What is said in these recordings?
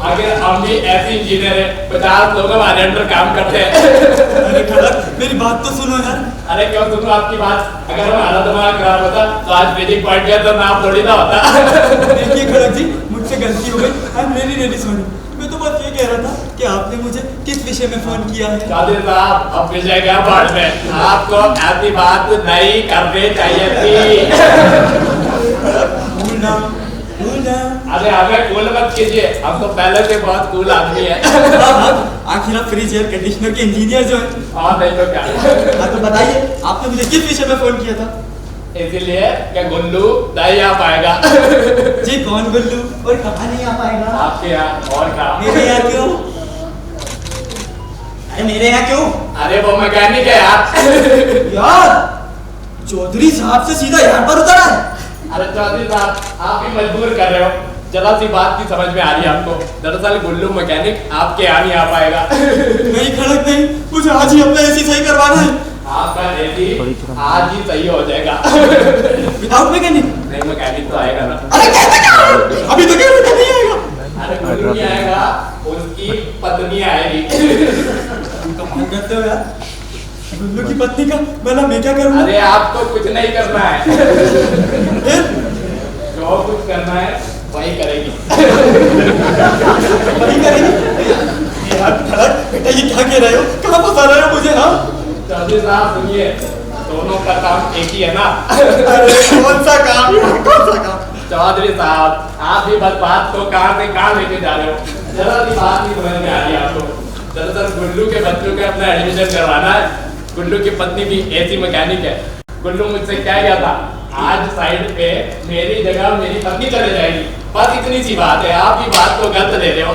आगे हम भी ऐसे इंजीनियर है, 50 लोग हमारे अंडर काम करते हैं। अरे खड़क, मेरी बात तो सुनो यार। अरे क्यों सुनो आपकी बात? अगर हमारा दिमाग खराब होता तो आज फिजिक्स पॉइंट का तो नाम थोड़ी ना होता। देखिए खड़क जी, मुझसे गलती हो गई। I am really really sorry. मैं तो बस ये कह रहा था कि आपने मुझे किस विषय में फोन किया है। चौधरी साहब, अब विषय क्या बाढ़ में, आपको ऐसी बात नहीं करनी चाहिए थी। अरे हमें कूल मत कीजिए, हम तो पहले से बहुत कूल आदमी है। आखिर आप फ्रिज एयर कंडीशनर के इंजीनियर जो है। हाँ नहीं तो क्या। हाँ तो बताइए, आपने मुझे किस विषय में फोन किया था? इसीलिए क्या गुल्लू नहीं आ पाएगा। जी कौन गुल्लू और कहाँ नहीं आ पाएगा? आपके यहाँ और कहाँ? मेरे यहाँ क्यों? अरे मेरे यहाँ क्यों? अरे वो मैकेनिक है यार। यार चौधरी साहब से सीधा यहाँ पर उतरा है। अरे चौधरी साहब, आप भी मजबूर कर रहे हो। जरा सी बात की समझ में आ रही है आपको। दरअसल गुल्लू मैकेनिक आपके यहाँ नहीं आ पाएगा। नहीं खड़क नहीं, मुझे आज ही अपना एसी सही करवाना है। आपका एसी आज ही सही हो जाएगा। Without mechanic? नहीं मैकेनिक तो आएगा ना। अरे कैसे क्या? अभी तो कह रहे थे नहीं आएगा। अरे गुल्लू नहीं आएगा, उसकी पत्नी आएगी। कमाल करते हो यार। गुल्लू की पत्नी का भला मैं क्या करूँ? अरे आपको कुछ नहीं करना है। जो कुछ करना है वही करेगी। वही करेगी? यार खड़क बेटा, ये क्या कह रहे हो? कहाँ फंसा रहे हो मुझे? हाँ चौधरी साहब सुनिए, दोनों का काम एक ही है ना। अरे कौन सा काम? कौन सा काम? चौधरी साहब, आप भी बस बात को कहाँ से कहाँ लेके जा रहे हो। जरा सी बात नहीं समझ में आ रही आपको। दरअसल गुल्लू के बच्चों का अपना एडमिशन करवाना है। गुल्लू की पत्नी भी ऐसी मैकेनिक है। गुल्लू मुझसे क्या गया था, आज साइड पे मेरी जगह मेरी पत्नी चले जाएगी। बस इतनी सी बात है, आप ही बात को गलत ले रहे हो।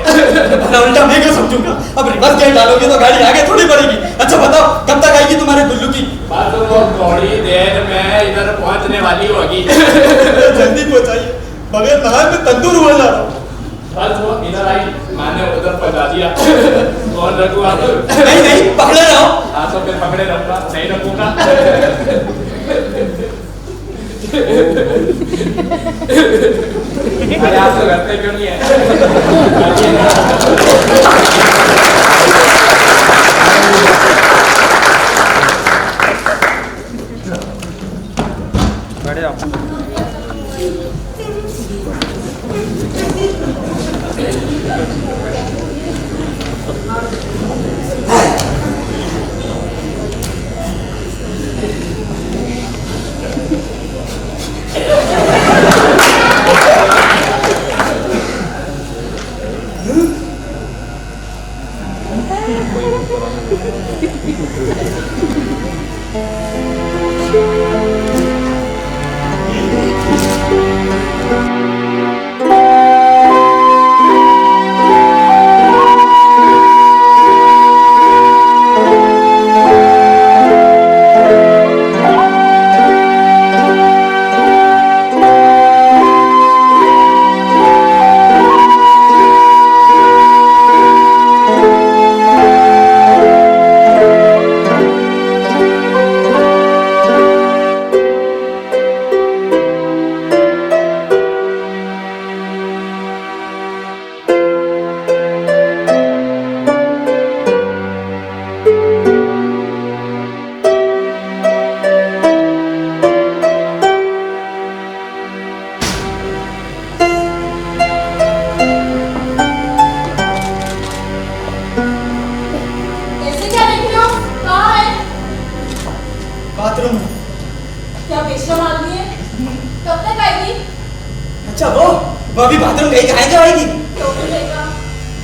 उल्टा मैं क्या समझूंगा? अब रिवर्स गेयर डालोगे तो गाड़ी आगे थोड़ी बढ़ेगी। अच्छा बताओ, कब तक आएगी तुम्हारे गुल्लू की? बस वो थोड़ी देर में इधर पहुंचने वाली होगी। जल्दी पहुंचाइए, बगैर नहाए में तंदूर हुआ जा रहा हूं। बस वो इधर आई, मैंने उधर पहुंचा दिया। कौन रखूँ आप? नहीं नहीं, पकड़े रहो। हाँ तो फिर पकड़े रहूंगा, नहीं रखूंगा। अरे आप तो करते क्यों नहीं है? बैठ जाओ। बाथरूम में। क्या बेशरम आदमी है? कब तक आएगी? अच्छा वो अभी बाथरूम गई, कहाँ क्या आएगी? तो भी रहेगा।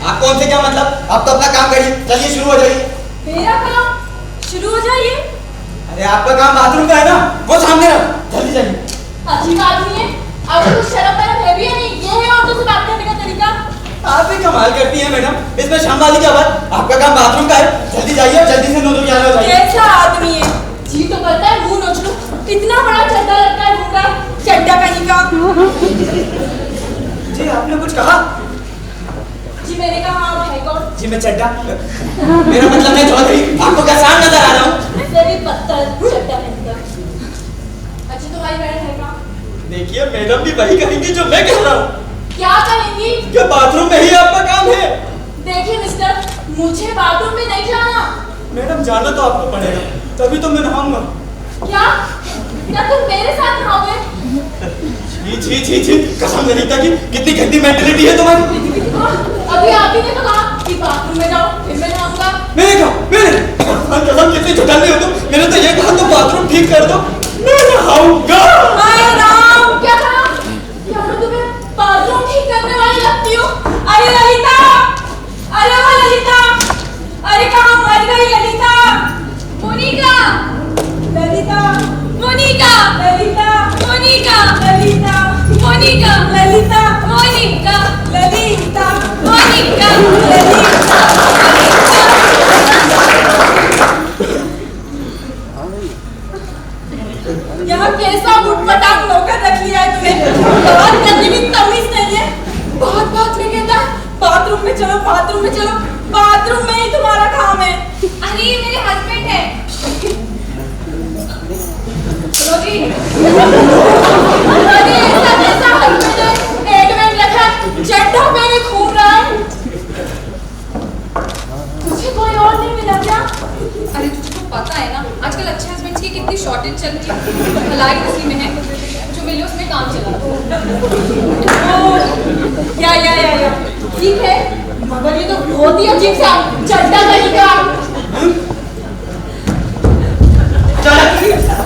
आप कौन से क्या मतलब? आप तो अपना काम करिए, चलिए शुरू हो जाइए। मेरा काम शुरू हो जाइए। अरे आपका काम बाथरूम का है ना, वो सामने रहो, जल्दी जाइए। अजीब आदमी है, आपको कुछ शर्म वरम है भी या नहीं? ये है औरतों से बात करने का तरीका? आप भी कमाल करती हैं मैडम, इसमें शर्म वाली क्या बात? आपका काम बाथरूम का है, जल्दी जाइए और जल्दी से नोजो क्या हो जाइए। कैसा आदमी है? जी तो करता है मुंह नोच लूं। इतना बड़ा चड्डा लगता है मुंह का, चड्डा पहनी का। जी आपने कुछ कहा? जी मैंने कहा आप है कौन? जी मैं चड्डा। मेरा मतलब मैं चौधरी, आपको क्या सांड नजर आ रहा हूँ? ऐसे भी पत्थर चड्डा पहनी का। अच्छा तुम्हारी मैडम है कहाँ? देखिए मैडम भी वही कहेंगी जो मैं कह रहा हूँ। क्या कहेंगी? क्या बाथरूम में ही आपका काम है? मुझे बाथरूम में नहीं जाना। मैडम जाना तो आपको पड़ेगा, तभी तो मैं नहाऊंगा। क्या क्या तुम मेरे साथ नहाओगे? छी छी छी, कसम ललिता की, कितनी गंदी मेंटालिटी है तुम्हारी। अभी आप ही ने तो कहा कि बाथरूम में जाओ, फिर मैं नहाऊंगा। मैंने कसम, कितनी झुठानी हो तुम। मैंने तो ये कहा तुम बाथरूम ठीक कर दो, मैं नहाऊंगा। हाय राम, क्या कहा? क्या मैं तुम्हें बाथरूम ठीक करने वाली लगती हूँ? अरे ललिता, अरे वो ललिता, अरे कहाँ मर गई ललिता? मोनिका, ललिता, मोनिका, ललिता, मोनिका, ललिता, मोनिका, ललिता, मोनिका, ललिता, मोनिका, ललिता। यहाँ कैसा उटपटांग नौकर रख लिया है तूने? बात करने की तमीज नहीं है। बात में कहता है बाथरूम में चलो, बाथरूम में चलो। बाथरूम में ही तुम्हारा काम है। अरे ये मेरे हस्बैंड है। चलो जी। अरे ऐसा हस्बैंड है, एडमेंट रखा है, चड्ढा पहने घूम रहा है। मुझे कोई और नहीं मिला क्या? अरे तुझको पता है ना आजकल अच्छे हस्बैंड्स की कितनी शॉर्टेज चल रही है। भलाई उसी में है, जो मिले उसमें काम चला। या ठीक है, मगर ये तो बहुत ही अजीब सा चड्ढा तरीका।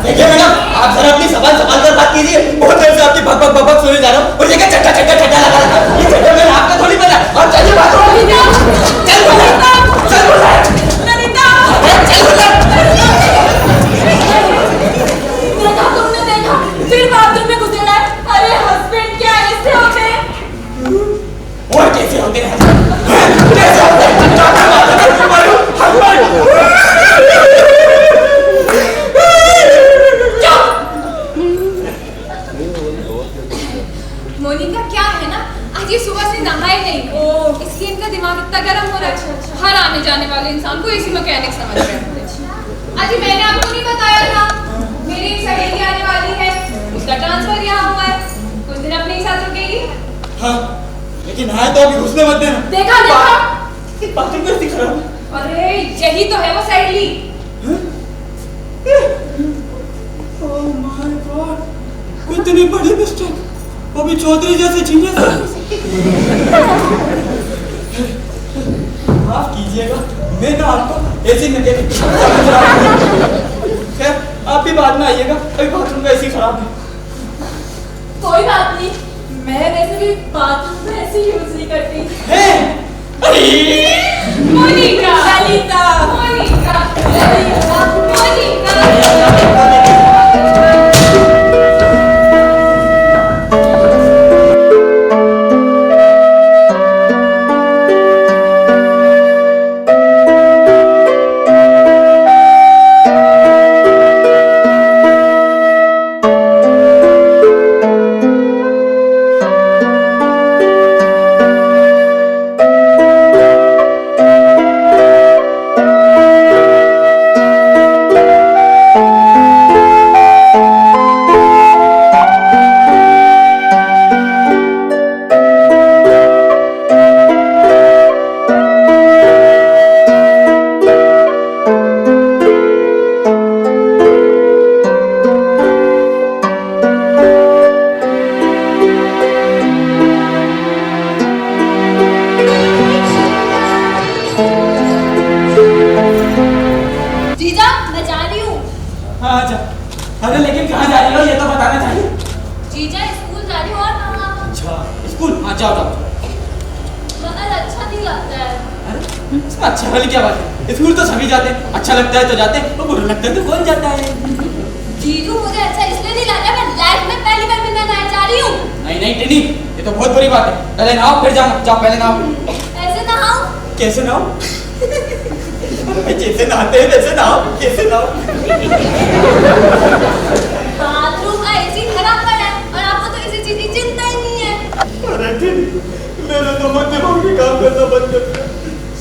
देखिए मैडम, आप जरा अपनी जबान संभाल कर बात कीजिए। बहुत देर से आपकी भक भक भक सुने जा रहा हूँ और ये क्या चड्ढा चड्ढा चड्ढा लगा रखा है? ये चड्ढा मैंने आपका थोड़ी पता। और चलिए बाथरूम में। चल बोला, चल बोला, चल बोला। देखा तुमने, देखा फिर बाथरूम में घुसेड़ा है। अरे हस्बैंड क्या ऐसे होते हैं? और कैसे होते हैं? कैसे होते हैं? मोनिका क्या है ना, आज ये सुबह से नहाए नहीं, इसलिए इनका दिमाग इतना गर्म हो रहा है। हर आने जाने वाले इंसान को एसी मैकेनिक समझ रहे हैं। अजी मैंने आपको नहीं बताया था, मेरी एक सहेली आने वाली है, उसका ट्रांसफर यहाँ हुआ है, कुछ दिन अपने ही साथ रुकेगी। हाँ, लेकिन आए तो अभी घुसने मत देना। देखा बाथरूम कैसे खराब? अरे यही तो है वो सहेली। ओह माय गॉड, कितनी बड़ी मिस्टेक। वो भी चौधरी जैसे जीनियस। माफ कीजिएगा, मैं ना आपको ऐसे मैकेनिक समझ रहा हूँ। खैर, आप भी बाद में आइएगा, अभी बाथरूम का एसी खराब है। कोई बात नहीं, मैं वैसे भी बाथरूम में ऐसे यूज नहीं करती। मोनिका, ललिता, मोनिका, ललिता, मोनिका। इसमें अच्छा वाली क्या बात है? स्कूल तो सभी जाते हैं, अच्छा लगता है तो जाते हैं, और बुरा लगता है तो कौन जाता है? जीजू मुझे अच्छा इसलिए नहीं लगा, मैं लाइफ में पहली बार मिलने नहाने जा रही हूँ। नहीं नहीं टिनी, ये तो बहुत बुरी बात है। पहले नहाओ फिर जाओ, जाओ पहले नहाओ। ऐसे नहाऊं? कैसे नहाओ? जैसे नहाते हैं वैसे नहाओ, कैसे नहाओ? बाथरूम का एसी खराब पड़ा है और आपको तो किसी चीज की चिंता ही नहीं है। अरे टिनी, मेरा तो मन दिमाग में काम करना बंद कर दिया।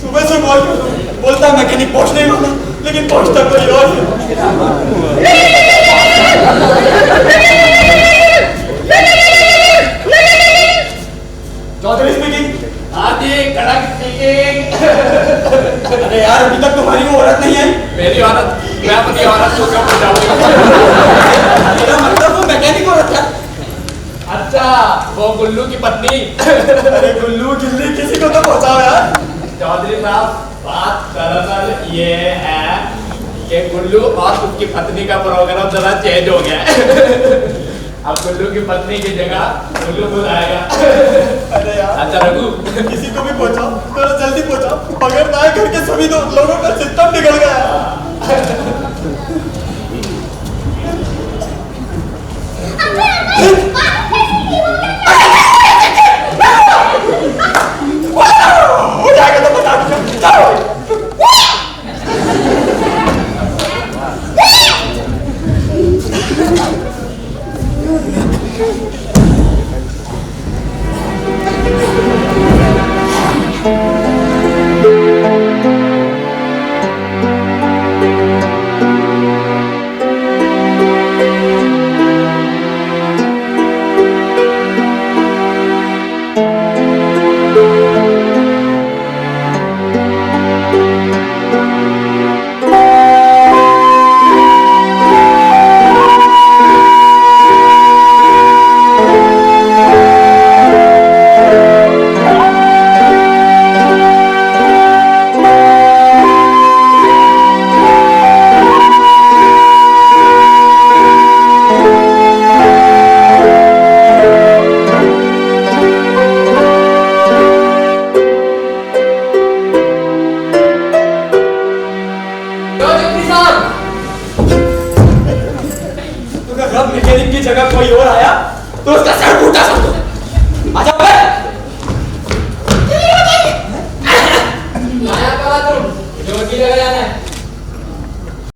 सुबह से कॉल कर रहा बोलता मैकेनिक पहुंचने वाला, लेकिन पहुंचता कोई और है। चौधरी स्पीकिंग। आती ड्रग स्पीकिंग। अरे यार अभी तक तुम्हारी वो औरत नहीं आई। मेरी औरत, मैं अपनी औरत को कब बचाऊंगा? मेरा मतलब वो मैकेनिक औरत है। अच्छा, वो गुल्लू की पत्नी। अरे गुल्लू गिल्ली किसी को तो पहुंचाओ यार। चौधरी साहब, बात दरअसल ये है कि गुल्लू और उसकी पत्नी का प्रोग्राम जरा चेंज हो गया है। अब गुल्लू की पत्नी की जगह गुल्लू खुद आएगा। अरे यार अच्छा रघु, किसी को भी पहुंचाओ, थोड़ा जल्दी पहुंचाओ, मगर ना घर के सभी लोगों का सिस्टम बिगड़ गया है। हो जाएगा तो बता दीजिए। जाओ। रब मैकेनिक की जगह कोई और आया तो उसका सर फूटा समझो। आजा बे। आया कब तुम? जो की जगह जाना है।